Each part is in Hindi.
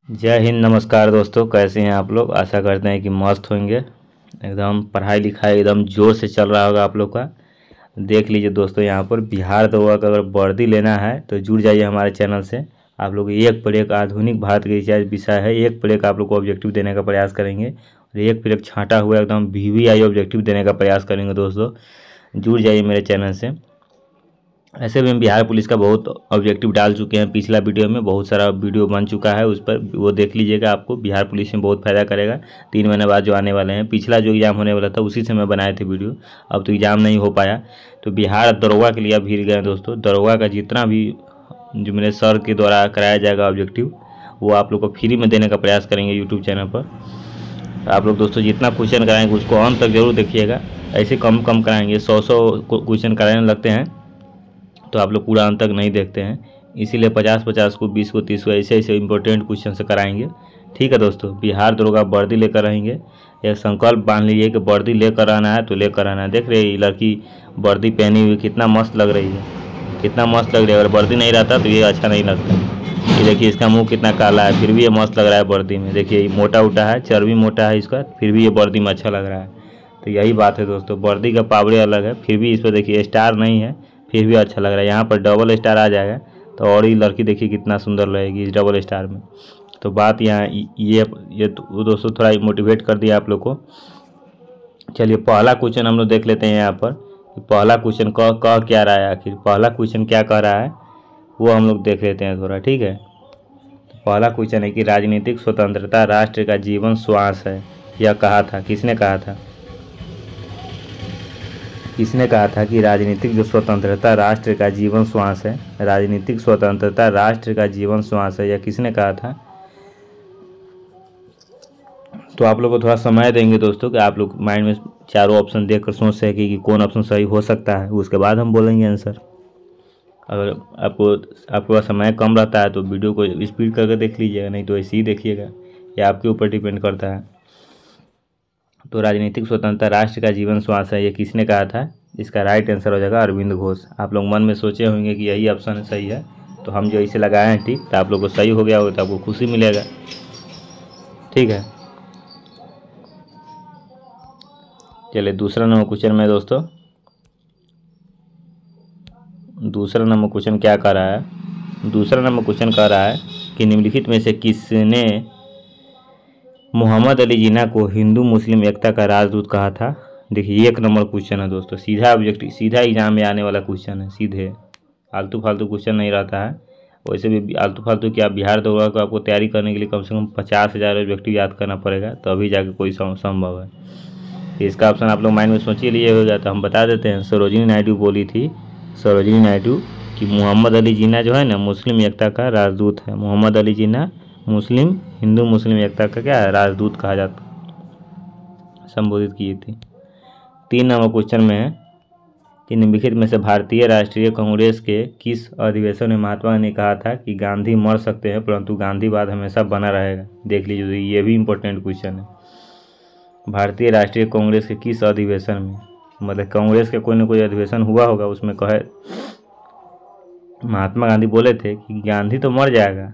जय हिंद, नमस्कार दोस्तों। कैसे हैं आप लोग? आशा करते हैं कि मस्त होंगे। एकदम पढ़ाई लिखाई एकदम जोर से चल रहा होगा आप लोग का। देख लीजिए दोस्तों, यहाँ पर बिहार दरोगा का अगर वर्दी लेना है तो जुड़ जाइए हमारे चैनल से। आप लोग एक पर एक आधुनिक भारत के इतिहास विषय है, एक पर एक आप लोग को ऑब्जेक्टिव देने का प्रयास करेंगे और एक पर एक छाँटा हुआ एकदम VVI ऑब्जेक्टिव देने का प्रयास करेंगे। दोस्तों जुड़ जाइए मेरे चैनल से। ऐसे भी हम बिहार पुलिस का बहुत ऑब्जेक्टिव डाल चुके हैं। पिछला वीडियो में बहुत सारा वीडियो बन चुका है, उस पर वो देख लीजिएगा। आपको बिहार पुलिस में बहुत फ़ायदा करेगा। 3 महीने बाद जो आने वाले हैं, पिछला जो एग्ज़ाम होने वाला था उसी से मैं बनाए थे वीडियो। अब तो एग्ज़ाम नहीं हो पाया, तो बिहार दरोगा के लिए अब भीड़ गए दोस्तों। दरोगा का जितना भी जो मेरे सर के द्वारा कराया जाएगा ऑब्जेक्टिव, वो आप लोग को फ्री में देने का प्रयास करेंगे यूट्यूब चैनल पर। आप लोग दोस्तों जितना क्वेश्चन कराएंगे उसको अंत तक जरूर देखिएगा। ऐसे कम कराएंगे, 100 क्वेश्चन कराने लगते हैं तो आप लोग पूरा अंत तक नहीं देखते हैं। इसीलिए 50-50 को, 20 को, 30 को ऐसे इंपॉर्टेंट क्वेश्चन से कराएंगे। ठीक है दोस्तों, बिहार दरोगा वर्दी लेकर रहेंगे। एक संकल्प बांध लीजिए कि वर्दी लेकर आना है तो लेकर आना है। देख रहे हैं लड़की वर्दी पहनी हुई कितना मस्त लग रही है, कितना मस्त लग रही है। अगर वर्दी नहीं रहता तो ये अच्छा नहीं लगता। ये देखिए इसका मुँह कितना काला है, फिर भी ये मस्त लग रहा है वर्दी में। देखिए ये मोटा उटा है, चर्बी मोटा है इसका, फिर भी ये वर्दी में अच्छा लग रहा है। तो यही बात है दोस्तों, वर्दी का पावड़े अलग है, फिर भी इस पर देखिए स्टार नहीं है, फिर भी अच्छा लग रहा है। यहाँ पर डबल स्टार आ जाएगा तो और ही लड़की देखिए कितना सुंदर लगेगी इस डबल स्टार में। तो बात यहाँ ये तो दोस्तों थोड़ा मोटिवेट कर दिया आप लोग को। चलिए पहला क्वेश्चन हम लोग देख लेते हैं यहाँ पर। पहला क्वेश्चन कह क्या रहा है, आखिर पहला क्वेश्चन क्या कह रहा है वो हम लोग देख लेते हैं थोड़ा। ठीक है, तो पहला क्वेश्चन है कि राजनीतिक स्वतंत्रता राष्ट्र का जीवन श्वास है। यह कहा था, किसने कहा था? किसने कहा था कि राजनीतिक जो स्वतंत्रता राष्ट्र का जीवन श्वास है? राजनीतिक स्वतंत्रता राष्ट्र का जीवन श्वास है, यह किसने कहा था? तो आप लोग को थोड़ा समय देंगे दोस्तों कि आप लोग माइंड में चारों ऑप्शन देखकर सोच सकें कि कौन ऑप्शन सही हो सकता है, उसके बाद हम बोलेंगे आंसर। अगर आपको समय कम रहता है तो वीडियो को स्पीड करके देख लीजिएगा, नहीं तो ऐसे ही देखिएगा, ये आपके ऊपर डिपेंड करता है। तो राजनीतिक स्वतंत्रता राष्ट्र का जीवन श्वास है, ये किसने कहा था? इसका राइट आंसर हो जाएगा अरविंद घोष। आप लोग मन में सोचे होंगे कि यही ऑप्शन सही है, तो हम जो इसे लगाए हैं टिक, तो आप लोग को सही हो गया होगा तो आपको खुशी मिलेगा। ठीक है, चलिए दूसरा नंबर क्वेश्चन में दोस्तों, दूसरा नंबर क्वेश्चन क्या कह रहा है? दूसरा नंबर क्वेश्चन कह रहा है कि निम्नलिखित में से किसने मोहम्मद अली जिन्ना को हिंदू मुस्लिम एकता का राजदूत कहा था? देखिए 1 नंबर क्वेश्चन है दोस्तों, सीधा ऑब्जेक्टिव, सीधा एग्जाम में आने वाला क्वेश्चन है, सीधे आलतू फालतू क्वेश्चन नहीं रहता है। वैसे भी आलतू फालतू क्या, बिहार दरोगा को आपको तैयारी करने के लिए कम से कम 50,000 ऑब्जेक्टिव याद करना पड़ेगा, तभी जाके कोई संभव है। तो इसका ऑप्शन आप लोग माइंड में सोचिए लिए हो जाता, हम बता देते हैं। सरोजिनी नायडू बोली थी, सरोजिनी नायडू, कि मोहम्मद अली जिन्ना जो है ना मुस्लिम एकता का राजदूत है। मोहम्मद अली जिन्ना हिंदू मुस्लिम एकता का क्या है, राजदूत कहा जाता, संबोधित की थी। 3 नंबर क्वेश्चन में है कि निम्नलिखित में से भारतीय राष्ट्रीय कांग्रेस के किस अधिवेशन में महात्मा गांधी ने कहा था कि गांधी मर सकते हैं परंतु गांधीवाद हमेशा बना रहेगा? देख लीजिए, ये भी इंपॉर्टेंट क्वेश्चन है। भारतीय राष्ट्रीय कांग्रेस के किस अधिवेशन में, मतलब कांग्रेस के कोई ना कोई अधिवेशन हुआ होगा, उसमें कहे महात्मा गांधी बोले थे कि गांधी तो मर जाएगा,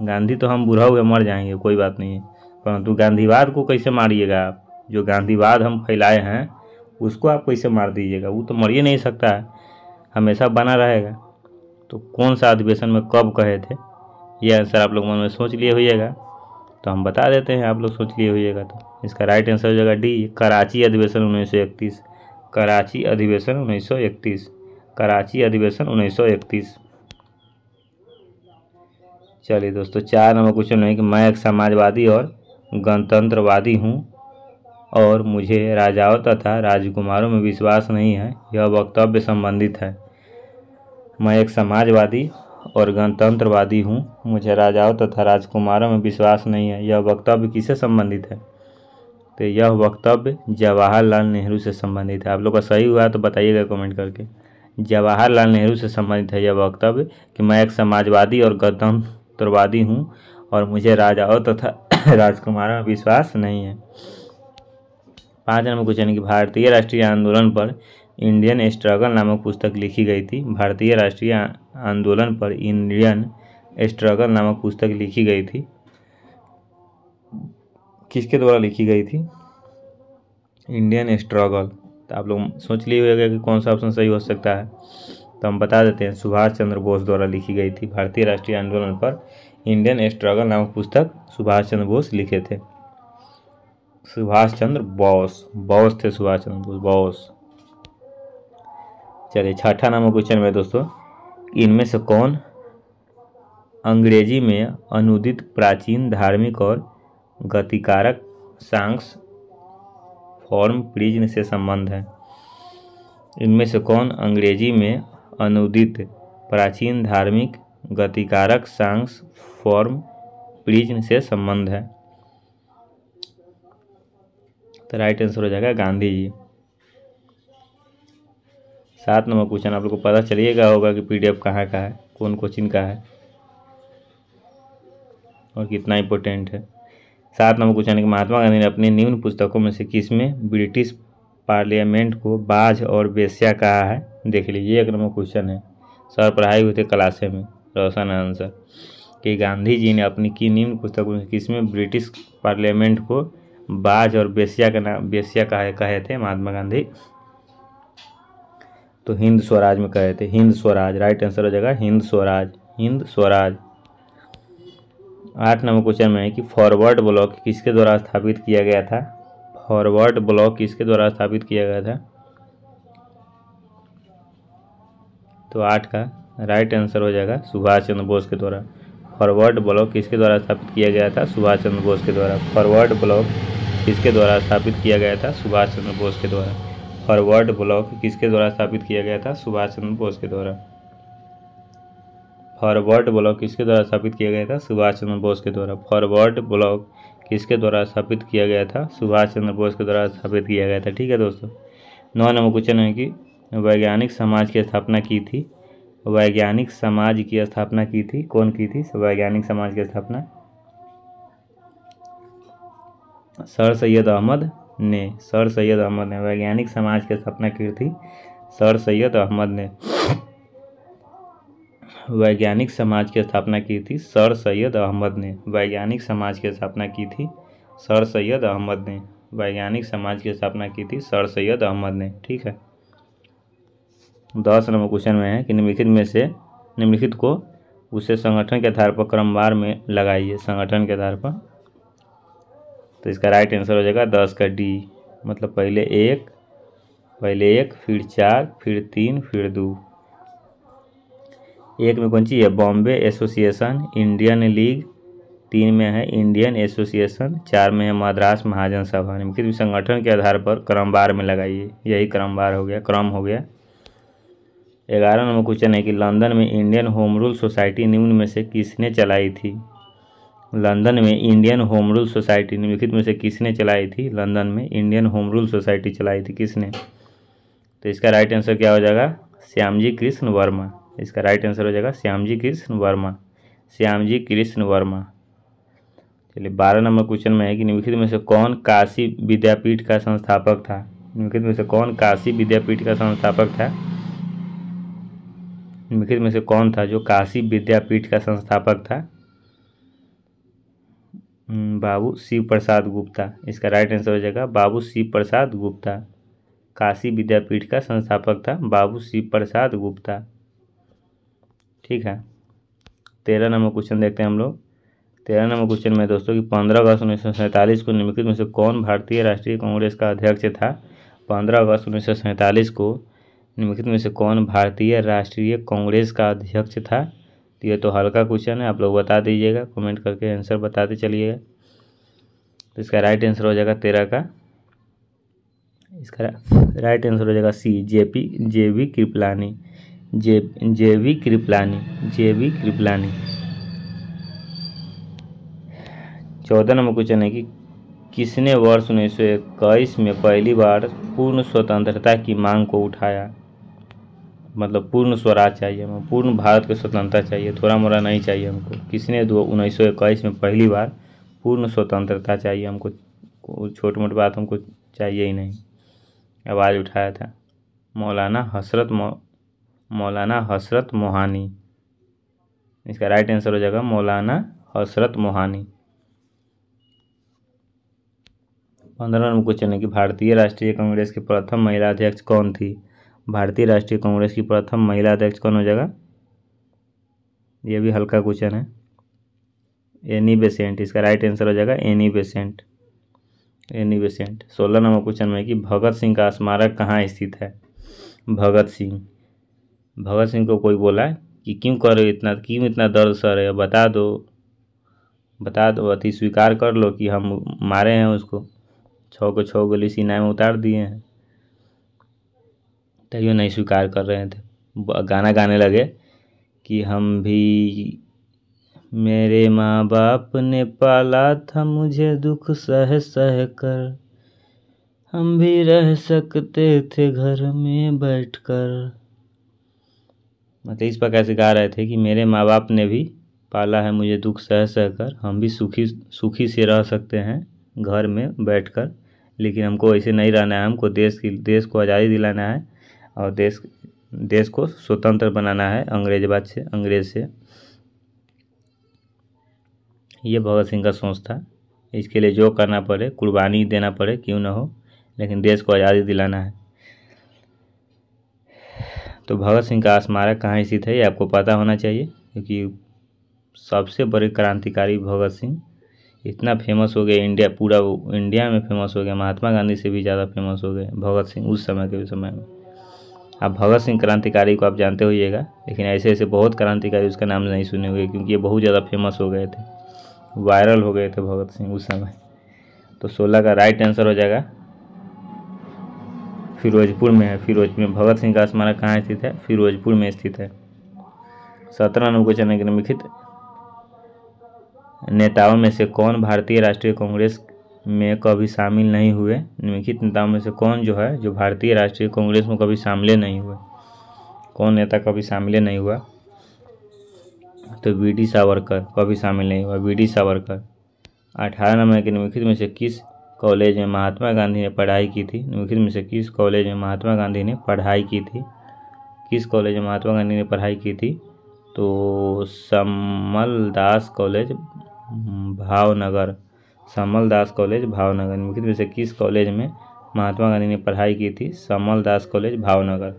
गांधी तो हम बूढ़ा हुए मर जाएंगे, कोई बात नहीं है, परंतु गांधीवाद को कैसे मारिएगा आप? जो गांधीवाद हम फैलाए हैं उसको आप कैसे मार दीजिएगा? वो तो मर ही नहीं सकता है, हमेशा बना रहेगा। तो कौन सा अधिवेशन में कब कहे थे, ये आंसर आप लोग मन में सोच लिए होइएगा, तो हम बता देते हैं, आप लोग सोच लिए होइएगा। तो इसका राइट आंसर हो जाएगा डी, कराची अधिवेशन 1931। कराची अधिवेशन 1931, कराची अधिवेशन 1931। चलिए दोस्तों 4 नंबर क्वेश्चन है कि मैं एक समाजवादी और गणतंत्रवादी हूँ और मुझे राजाओं तथा राजकुमारों में विश्वास नहीं है, यह वक्तव्य संबंधित है। मैं एक समाजवादी और गणतंत्रवादी हूँ, मुझे राजाओं तथा राजकुमारों में विश्वास नहीं है, यह वक्तव्य किससे संबंधित है? तो यह वक्तव्य जवाहरलाल नेहरू से संबंधित है। आप लोग का सही हुआ तो बताइएगा कमेंट करके। जवाहरलाल नेहरू से संबंधित है यह वक्तव्य कि मैं एक समाजवादी और गणतंत्रवादी हूँ और मुझे राजाओं तथा राजकुमारों में विश्वास नहीं है। 5 नंबर क्वेश्चन है कि भारतीय राष्ट्रीय आंदोलन पर इंडियन स्ट्रगल नामक पुस्तक लिखी गई थी। भारतीय राष्ट्रीय आंदोलन पर इंडियन स्ट्रगल नामक पुस्तक लिखी गई थी। किसके द्वारा लिखी गई थी? Indian struggle. तो आप लोग सोच लिए होगा कि कौन सा ऑप्शन सही हो सकता है, तो हम बता देते हैं, सुभाष चंद्र बोस द्वारा लिखी गई थी। भारतीय राष्ट्रीय आंदोलन पर इंडियन स्ट्रगल नामक पुस्तक सुभाष चंद्र बोस लिखे थे। सुभाष चंद्र बोस, बोस थे सुभाष चंद्र बोस, बोस। चलिए 6ठा नंबर क्वेश्चन में दोस्तों, इनमें से कौन अंग्रेजी में अनुदित प्राचीन धार्मिक और गतिकारक सांस फॉर्म प्रिज्म से संबंध है? इनमें से कौन अंग्रेजी में अनुदित प्राचीन धार्मिक गतिकारक सांस फॉर्म प्रिज्म से संबंध है? तो राइट आंसर हो जाएगा गांधी जी। 7 नंबर क्वेश्चन, आप लोग को पता चलिएगा होगा कि पीडीएफ कहाँ का है, कौन कोचिंग का है और कितना इम्पोर्टेंट है। 7 नंबर क्वेश्चन है कि महात्मा गांधी ने अपनी निम्न पुस्तकों में से किसमें ब्रिटिश पार्लियामेंट को बाज और बेश्या कहा है? देख लीजिए, 1 नंबर क्वेश्चन है, सर पढ़ाई हुई थे क्लासे में, रोशन आंसर, कि गांधी जी ने अपनी की निम्न पुस्तकों में किसमें ब्रिटिश पार्लियामेंट को बाज और बेश्या का नाम, बेश्या कहे थे महात्मा गांधी? तो हिंद स्वराज में कहे थे, हिंद स्वराज। राइट आंसर हो जाएगा हिंद स्वराज, हिंद स्वराज। 8 नंबर क्वेश्चन में है कि फॉरवर्ड ब्लॉक किसके द्वारा स्थापित किया गया था? फॉरवर्ड ब्लॉक किसके द्वारा स्थापित किया गया था? तो 8 का राइट आंसर हो जाएगा सुभाष चंद्र बोस के द्वारा। फॉरवर्ड ब्लॉक किसके द्वारा स्थापित किया गया था? सुभाष चंद्र बोस के द्वारा। फॉरवर्ड ब्लॉक किसके द्वारा स्थापित किया गया था? सुभाष चंद्र बोस के द्वारा। फॉरवर्ड ब्लॉक किसके द्वारा स्थापित किया गया था? सुभाष चंद्र बोस के द्वारा। फॉरवर्ड ब्लॉक किसके द्वारा स्थापित किया गया था? सुभाष चंद्र बोस के द्वारा। फॉरवर्ड ब्लॉक किसके द्वारा स्थापित किया गया था? सुभाष चंद्र बोस के द्वारा स्थापित किया गया था। ठीक है दोस्तों। 9 नंबर क्वेश्चन है कि वैज्ञानिक समाज की स्थापना की थी? वैज्ञानिक समाज की स्थापना की थी, कौन की थी वैज्ञानिक समाज की स्थापना? सर सैयद अहमद ने, सर सैयद अहमद ने वैज्ञानिक समाज की स्थापना की थी। सर सैयद अहमद ने वैज्ञानिक समाज की स्थापना की थी। सर सैयद अहमद ने वैज्ञानिक समाज की स्थापना की थी। सर सैयद अहमद ने वैज्ञानिक समाज की स्थापना की थी। सर सैयद अहमद ने। ठीक है। 10 नंबर क्वेश्चन में है कि निम्नलिखित को उसे संगठन के आधार पर क्रमवार में लगाइए, संगठन के आधार पर। तो इसका राइट आंसर हो जाएगा 10 का डी, मतलब पहले एक, फिर 4, फिर 3, फिर 2। 1 में कौन सी है? Bombay association, Indian league. 3 में है इंडियन एसोसिएशन। 4 में है मद्रास महाजन सभा। निम्नलिखित संगठन के आधार पर क्रमवार में लगाइए, यही क्रमवार हो गया, क्रम हो गया। 11 नंबर क्वेश्चन है कि लंदन में इंडियन होम रूल सोसाइटी निम्न में से किसने चलाई थी? लंदन में इंडियन होम रूल सोसाइटी निम्नलिखित में से किसने चलाई थी? लंदन में इंडियन होम रूल सोसाइटी चलाई थी किसने? तो इसका राइट आंसर क्या हो जाएगा? श्यामजी कृष्ण वर्मा। इसका राइट आंसर हो जाएगा श्यामजी कृष्ण वर्मा, श्यामजी कृष्ण वर्मा। चलिए 12 नंबर क्वेश्चन में है कि निम्नलिखित में से कौन काशी विद्यापीठ का संस्थापक था? निम्नलिखित में से कौन काशी विद्यापीठ का संस्थापक था? निम्नलिखित में से कौन था जो काशी विद्यापीठ का संस्थापक था? बाबू शिव प्रसाद गुप्ता। इसका राइट आंसर हो जाएगा बाबू शिव प्रसाद गुप्ता। काशी विद्यापीठ का संस्थापक था बाबू शिव प्रसाद गुप्ता। ठीक है। 13 नंबर क्वेश्चन देखते हैं हम लोग। 13 नंबर क्वेश्चन में दोस्तों कि 15 अगस्त 1947 को निम्नलिखित में से कौन भारतीय राष्ट्रीय कांग्रेस का अध्यक्ष था? 15 अगस्त 1947 को निम्नलिखित में से कौन भारतीय राष्ट्रीय कांग्रेस का अध्यक्ष था? तो ये तो हल्का क्वेश्चन है, आप लोग बता दीजिएगा, कमेंट करके आंसर बताते चलिएगा। तो इसका राइट आंसर हो जाएगा 13 का, इसका राइट आंसर हो जाएगा सी, जेवी कृपलानी। जेवी कृपलानी। 14 नंबर क्वेश्चन है कि किसने वर्ष 1921 में पहली बार पूर्ण स्वतंत्रता की मांग को उठाया? मतलब पूर्ण स्वराज चाहिए हमें, पूर्ण भारत को स्वतंत्रता चाहिए, थोड़ा मोड़ा नहीं चाहिए हमको। किसने 1921 में पहली बार पूर्ण स्वतंत्रता चाहिए हमको, छोटी मोटी बात हमको चाहिए ही नहीं, आवाज़ उठाया था? मौलाना हसरत मोहानी। इसका राइट आंसर हो जाएगा मौलाना हसरत मोहानी। 15 नंबर क्वेश्चन है कि भारतीय राष्ट्रीय कांग्रेस की प्रथम महिला अध्यक्ष कौन थी। भारतीय राष्ट्रीय कांग्रेस की प्रथम महिला अध्यक्ष कौन हो जाएगा। ये भी हल्का क्वेश्चन है। एनी बेसेंट, इसका राइट आंसर हो जाएगा Annie Besant. Annie Besant. 16 number question में कि भगत सिंह का स्मारक कहाँ स्थित है। भगत सिंह को कोई बोला है कि क्यों इतना दर्द सर है, बता दो अति स्वीकार कर लो कि हम मारे हैं उसको, 6 को 6 गोली सीना में उतार दिए हैं। तैयो नहीं स्वीकार कर रहे थे, गाना गाने लगे कि हम भी, मेरे माँ बाप ने पाला था मुझे दुख सह सह कर, हम भी रह सकते थे घर में बैठकर। मतलब इस प्रकार से गा रहे थे कि मेरे माँ बाप ने भी पाला है मुझे दुख सह सह कर, हम भी सुखी से रह सकते हैं घर में बैठकर, लेकिन हमको ऐसे नहीं रहना है। हमको देश को आज़ादी दिलाना है और देश को स्वतंत्र बनाना है अंग्रेज से। ये भगत सिंह का सोच था। इसके लिए जो करना पड़े, कुर्बानी देना पड़े, क्यों ना हो, लेकिन देश को आज़ादी दिलाना है। तो भगत सिंह का स्मारक कहाँ स्थित है ये आपको पता होना चाहिए, क्योंकि सबसे बड़े क्रांतिकारी भगत सिंह इतना फेमस हो गए, पूरा इंडिया में फेमस हो गया। महात्मा गांधी से भी ज़्यादा फेमस हो गए भगत सिंह उस समय में। अब भगत सिंह क्रांतिकारी को आप जानते होइएगा, लेकिन ऐसे बहुत क्रांतिकारी उसका नाम नहीं सुने हुए, क्योंकि ये बहुत ज़्यादा फेमस हो गए थे, वायरल हो गए थे भगत सिंह उस समय। तो 16 का राइट आंसर हो जाएगा फिरोजपुर में है। फिरोजपुर में भगत सिंह का स्मारक कहाँ स्थित है। फिरोजपुर में स्थित है। 17 नंबर क्वेश्चन है कि निम्नलिखित नेताओं में से कौन भारतीय राष्ट्रीय कांग्रेस में कभी शामिल नहीं हुए। निम्नलिखित नेताओं में से कौन जो भारतीय राष्ट्रीय कांग्रेस में कभी शामिल नहीं हुए, कौन नेता कभी शामिल नहीं हुआ। तो वी.डी. सावरकर कभी शामिल नहीं हुआ, वी.डी. सावरकर। 18 नंबर के निम्नलिखित में से किस कॉलेज में महात्मा गांधी ने पढ़ाई की थी। निम्नलिखित में से किस कॉलेज में महात्मा गांधी ने पढ़ाई की थी। किस कॉलेज में महात्मा गांधी ने पढ़ाई की थी। तो समल दास कॉलेज भावनगर, समल दास कॉलेज भावनगर। निम्नलिखित में से किस कॉलेज में महात्मा गांधी ने पढ़ाई की थी। समल दास कॉलेज भावनगर।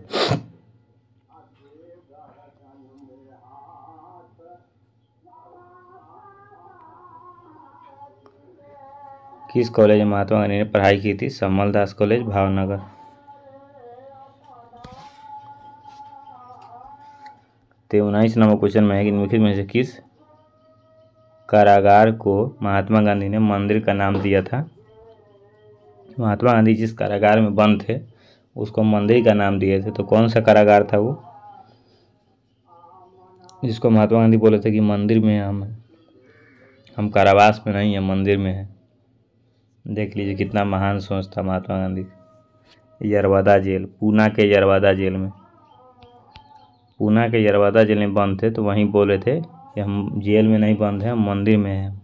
किस कॉलेज में महात्मा गांधी ने पढ़ाई की थी। समल दास कॉलेज भावनगर। 19 नंबर क्वेश्चन में है कि निम्नलिखित में से किस कारागार को महात्मा गांधी ने मंदिर का नाम दिया था। महात्मा गांधी जिस कारागार में बंद थे उसको मंदिर का नाम दिए थे। तो कौन सा कारागार था वो, जिसको महात्मा गांधी बोले थे कि मंदिर में हम कारावास में नहीं है, मंदिर में है। देख लीजिए कितना महान सोच था महात्मा गांधी। यरवादा जेल, पूना के यरवादा जेल में, पूना के यरवादा जेल में बंद थे, तो वहीं बोले थे कि हम जेल में नहीं बंद हैं, हम मंदिर में हैं।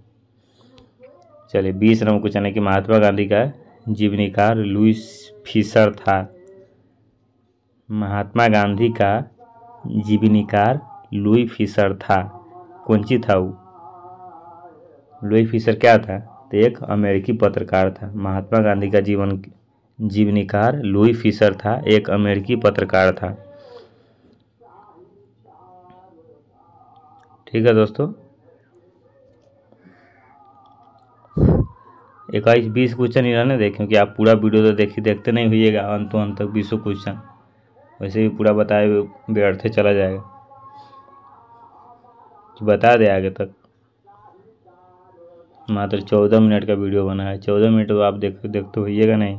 चलिए 20 नंबर क्वेश्चन है कि महात्मा गांधी का जीवनीकार लुईस फिशर था। महात्मा गांधी का जीवनीकार लुई फिशर था। कौन सी था वो। लुई फिशर क्या था, तो एक अमेरिकी पत्रकार था। महात्मा गांधी का जीवनीकार लुई फिशर था, एक अमेरिकी पत्रकार था। ठीक है दोस्तों, 21-20 क्वेश्चन ही रहने दें, क्योंकि आप पूरा वीडियो तो देखते नहीं होइएगा अंत तक 20 क्वेश्चन, वैसे भी पूरा बताए हुए व्यर्थ चला जाएगा। बता दे आगे तक। मात्र 14 मिनट का वीडियो बना है, 14 मिनट तो आप देखते होइएगा नहीं।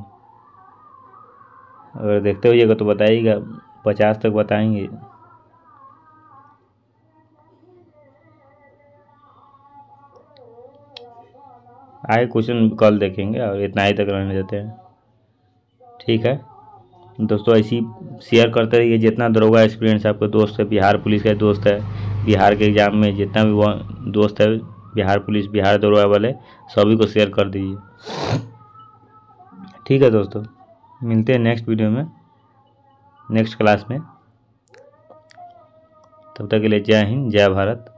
अगर देखते होइएगा तो बताइएगा, 50 तक बताएंगे। आगे क्वेश्चन कल देखेंगे और इतना ही तक रहने देते हैं। ठीक है दोस्तों, ऐसी शेयर करते रहिए। जितना दरोगा एक्सपीरियंस आपका दोस्त है, बिहार पुलिस का दोस्त है, बिहार के एग्ज़ाम में जितना भी दोस्त है बिहार पुलिस, बिहार दरोगा वाले, सभी को शेयर कर दीजिए। ठीक है दोस्तों, मिलते हैं नेक्स्ट वीडियो में, नेक्स्ट क्लास में। तब तक के लिए जय हिंद, जय भारत।